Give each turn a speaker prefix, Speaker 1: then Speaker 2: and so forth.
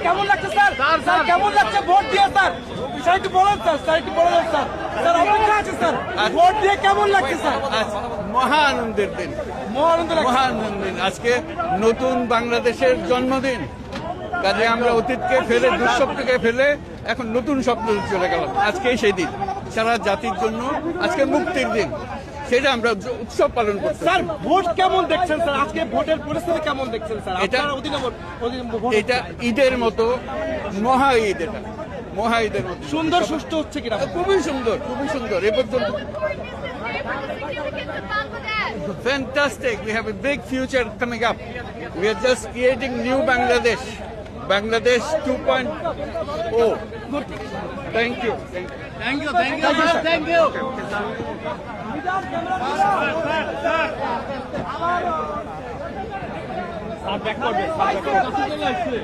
Speaker 1: কেমন লাগছে sir? Sir কেমন লাগছে ভোট দিয়ে স্যার? স্যার একটু বলেন স্যার, স্যার একটু বলেন স্যার। স্যার অপেক্ষা আছে স্যার, ভোট দিয়ে কেমন লাগছে স্যার?
Speaker 2: মহা আনন্দের দিন,
Speaker 1: মহানন্দ লাগছে।
Speaker 2: মহা আনন্দের দিন। আজকে নতুন বাংলাদেশের জন্মদিন। কাজে আমরা অতীতকে ফেলে, দুঃস্বপ্নকে ফেলে এখন নতুন স্বপ্ন চলে গেলাম। আজকেই সেই দিন, সারা জাতির জন্য আজকে মুক্তির দিন, সেটা আমরা উৎসব পালন করছি।
Speaker 1: স্যার ভোট কেমন দেখছেন স্যার? আজকে ভোটের পরিস্থিতি কেমন দেখছেন স্যার?
Speaker 2: এটা-
Speaker 1: আপনার অধীনে ভোট
Speaker 2: এটা ঈদের মতো, মহা ঈদ, এটা মহা ঈদের মতো
Speaker 1: সুন্দর সুষ্ঠু হচ্ছে কিনা?
Speaker 2: খুবই সুন্দর, খুবই সুন্দর। এ পর্যন্ত fantastic. We have a big future coming up. We are just creating new Bangladesh, Bangladesh 2.0. Thank you.
Speaker 1: Thank you, sir, thank you. Sir back করবে, স্যার ব্যাক করবে।